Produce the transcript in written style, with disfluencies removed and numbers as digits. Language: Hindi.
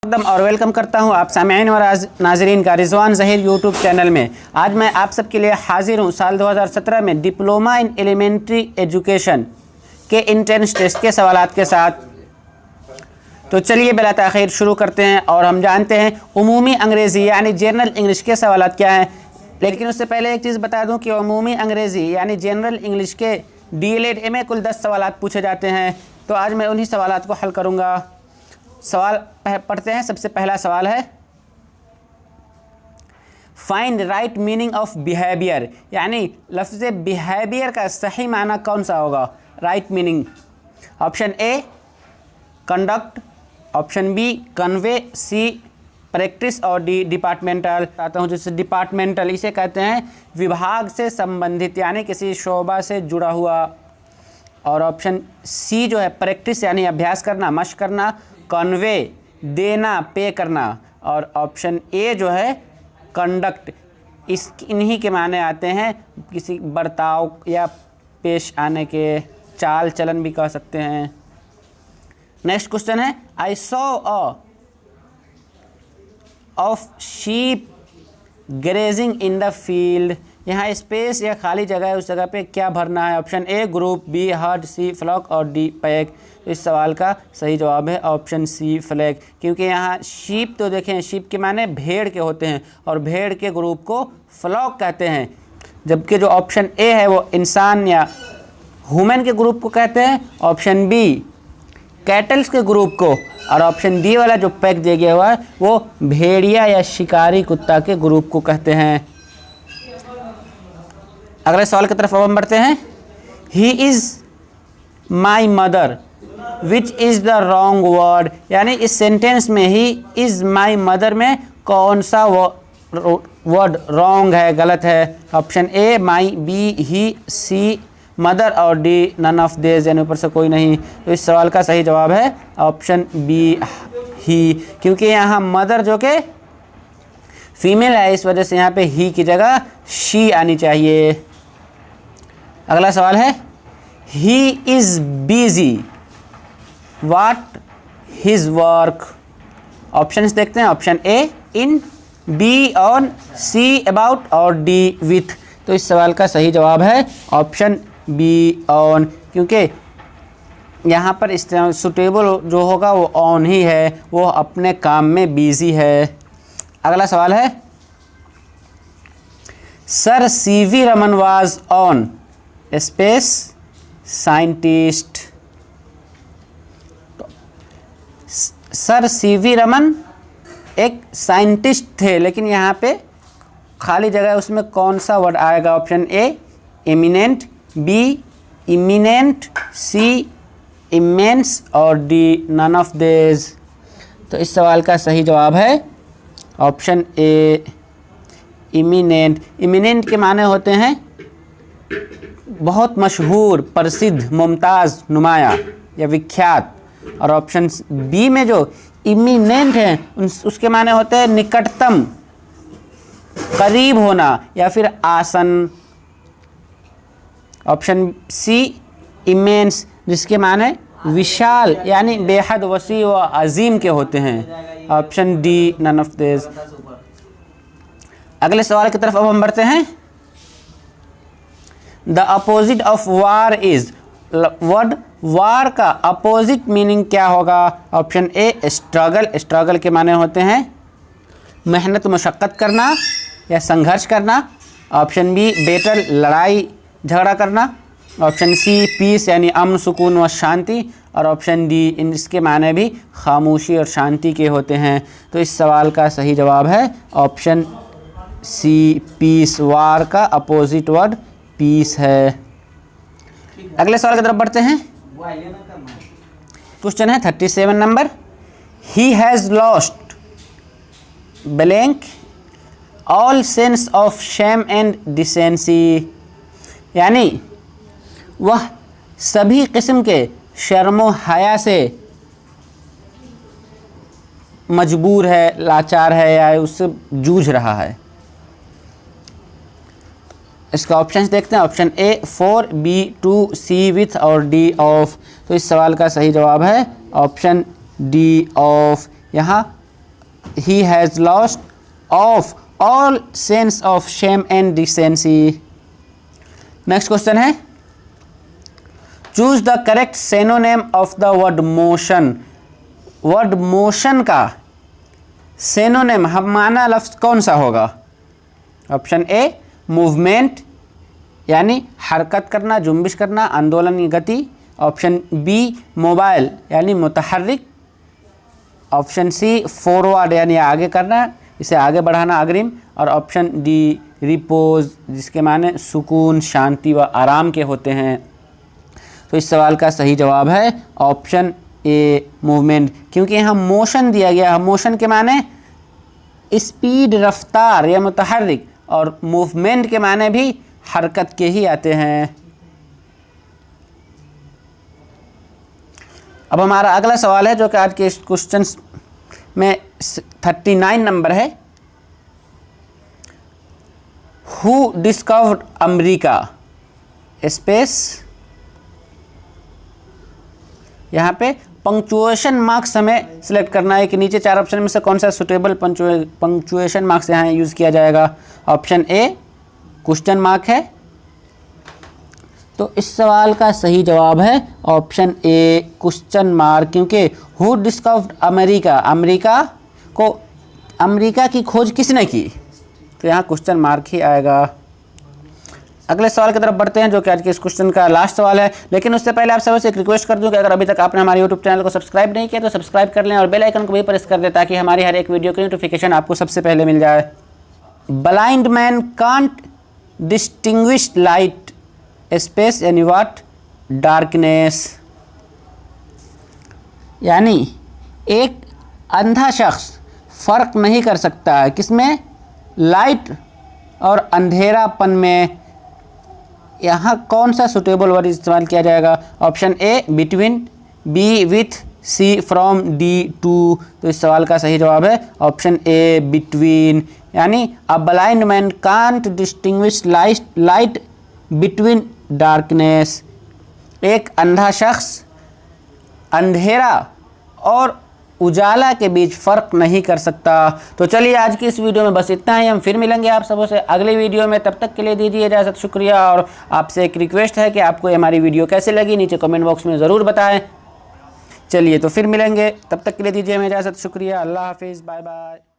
और वेलकम करता हूं आप सामीन और नाजरीन का रिजवान ज़हीर यूट्यूब चैनल में। आज मैं आप सबके लिए हाजिर हूं साल 2017 में डिप्लोमा इन एलिमेंट्री एजुकेशन के एंट्रेंस टेस्ट के सवालात के साथ। तो चलिए बिला ताख़ीर शुरू करते हैं और हम जानते हैं उमूमी अंग्रेज़ी यानी जनरल इंग्लिश के सवालात क्या हैं। लेकिन उससे पहले एक चीज़ बता दूं कि उमूमी अंग्रेज़ी यानी जनरल इंग्लिश के DELED MA कुल 10 सवालात पूछे जाते हैं। तो आज मैं उन्हीं सवालात को हल करूँगा। सवाल पढ़ते हैं। सबसे पहला सवाल है find right meaning of behaviour, यानी लफ्ज़ बिहेवियर का सही माना कौन सा होगा। Right meaning option A conduct, option B convey, C practice और डी डिपार्टमेंटल। आता हूँ जैसे डिपार्टमेंटल इसे कहते हैं विभाग से संबंधित यानी किसी शोबा से जुड़ा हुआ। और ऑप्शन सी जो है प्रैक्टिस यानी अभ्यास करना, मशक करना, कन्वे देना, पे करना। और ऑप्शन ए जो है कंडक्ट, इन्हीं के माने आते हैं किसी बर्ताव या पेश आने के, चाल चलन भी कह सकते हैं। नेक्स्ट क्वेश्चन है I saw a of sheep grazing in the field. यहाँ स्पेस या खाली जगह है, उस जगह पे क्या भरना है। Option A group, B herd, C flock और डी पैक। इस सवाल का सही जवाब है ऑप्शन सी फ्लैग, क्योंकि यहाँ शीप तो देखें शीप के माने भेड़ के होते हैं और भेड़ के ग्रुप को फ्लॉक कहते हैं, जबकि जो ऑप्शन ए है वो इंसान या ह्यूमन के ग्रुप को कहते हैं। ऑप्शन बी कैटल्स के ग्रुप को, और ऑप्शन डी वाला जो पैक दिया गया हुआ है वो भेड़िया या शिकारी कुत्ता के ग्रुप को कहते हैं। अगले सवाल की तरफ अब हम बढ़ते हैं। He is my mother which is the wrong word, यानी इस सेंटेंस में ही इज़ माई मदर में कौन सा वर्ड रॉन्ग है, गलत है। Option A my, B he, C mother और डी नन ऑफ दिस, यानी ऊपर से कोई नहीं। तो इस सवाल का सही जवाब है ऑप्शन बी ही, क्योंकि यहाँ मदर जो कि फीमेल है इस वजह से यहाँ पे ही की जगह शी आनी चाहिए। अगला सवाल है he is busy what his work. Options देखते हैं। Option A in, be on, see about और डी विथ। तो इस सवाल का सही जवाब है ऑप्शन बी ऑन, क्योंकि यहाँ पर सुटेबल जो होगा वो ऑन ही है, वो अपने काम में बिजी है। अगला सवाल है sir CV Raman was on space scientist. Sir CV Raman एक साइंटिस्ट थे, लेकिन यहाँ पे खाली जगह है, उसमें कौन सा वर्ड आएगा। Option A eminent, B imminent, C immense और डी नन ऑफ दिस। तो इस सवाल का सही जवाब है ऑप्शन ए इमिनेंट। इमिनेंट के माने होते हैं बहुत मशहूर, प्रसिद्ध, मुमताज़, नुमाया या विख्यात। और ऑप्शन बी में जो इमिनेंट है उसके माने होते हैं निकटतम, करीब होना या फिर आसन। ऑप्शन सी इमेंस, जिसके माने विशाल यानी बेहद वसी व अजीम के होते हैं। Option D none of this. अगले सवाल की तरफ अब हम बढ़ते हैं। The opposite of war is, word war का अपोजिट मीनिंग क्या होगा। ऑप्शन ए स्ट्रगल, स्ट्रगल के माने होते हैं मेहनत मशक्क़त करना या संघर्ष करना। ऑप्शन बी बेटल, लड़ाई झगड़ा करना। ऑप्शन सी पीस यानी अमन, सुकून व शांति। और ऑप्शन डी इसके माने भी खामोशी और शांति के होते हैं। तो इस सवाल का सही जवाब है ऑप्शन सी पीस। वार का अपोजिट वर्ड पीस है। अगले सवाल की तरफ बढ़ते हैं। क्वेश्चन है 37 number. He has lost blank all sense of shame and decency, यानी वह सभी किस्म के शर्मो हया से मजबूर है, लाचार है या उससे जूझ रहा है। इसका ऑप्शन देखते हैं। Option A for, B to, C with और डी ऑफ। तो इस सवाल का सही जवाब है ऑप्शन डी ऑफ। यहाँ he has lost of all sense of shame and decency. Next question है, choose the correct synonym of the word motion. Word motion का सिनोनिम हमाना लफ्ज़ कौन सा होगा? ऑप्शन ए मूवमेंट यानी हरकत करना, जुम्बिश करना, आंदोलन की गति। ऑप्शन बी मोबाइल यानी मुतहर्रिक। ऑप्शन सी फॉरवर्ड यानी आगे करना, इसे आगे बढ़ाना, अग्रिम। और ऑप्शन डी रिपोज जिसके माने सुकून, शांति व आराम के होते हैं। तो इस सवाल का सही जवाब है ऑप्शन ए मूवमेंट, क्योंकि यहाँ मोशन दिया गया है। मोशन के माने स्पीड, रफ्तार या मुतहर्रिक, और मूवमेंट के माने भी हरकत के ही आते हैं। अब हमारा अगला सवाल है जो कि आज के इस क्वेश्चन में 39 नंबर है। Who discovered America? स्पेस। यहाँ पे पंक्चुएशन मार्क्स हमें सिलेक्ट करना है कि नीचे 4 ऑप्शन में से कौन सा सुटेबल पंक्चुएशन मार्क्स यहाँ यूज़ किया जाएगा। ऑप्शन ए क्वेश्चन मार्क है, तो इस सवाल का सही जवाब है ऑप्शन ए क्वेश्चन मार्क, क्योंकि हु डिस्कवर्ड अमेरिका, अमेरिका की खोज किसने की, तो यहाँ क्वेश्चन मार्क ही आएगा। अगले सवाल की तरफ बढ़ते हैं जो कि आज के इस क्वेश्चन का लास्ट सवाल है। लेकिन उससे पहले आप सबसे एक रिक्वेस्ट कर दूं कि अगर अभी तक आपने हमारे यूट्यूब चैनल को सब्सक्राइब नहीं किया तो सब्सक्राइब कर लें और बेल आइकन को भी प्रेस कर दें ताकि हमारी हर एक वीडियो की नोटिफिकेशन आपको सबसे पहले मिल जाए। Blind man can't distinguish light space यानी व्हाट? डार्कनेस। यानी एक अंधा शख्स फर्क नहीं कर सकता है किसमें? लाइट और अंधेरापन में। यहाँ कौन सा सुटेबल वर्ड इस्तेमाल किया जाएगा? Option A between, B with, C from, D to. तो इस सवाल का सही जवाब है ऑप्शन ए बिटवीन। यानी a blind man can't distinguish light between darkness. एक अंधा शख्स अंधेरा और उजाला के बीच फ़र्क नहीं कर सकता। तो चलिए आज की इस वीडियो में बस इतना ही। हम फिर मिलेंगे आप सबों से अगले वीडियो में, तब तक के लिए दीजिए इजाज़त। शुक्रिया। और आपसे एक रिक्वेस्ट है कि आपको हमारी वीडियो कैसे लगी नीचे कमेंट बॉक्स में ज़रूर बताएं। चलिए तो फिर मिलेंगे, तब तक के लिए दीजिए हमें इजाज़त। शुक्रिया। अल्लाह हाफिज़। Bye bye.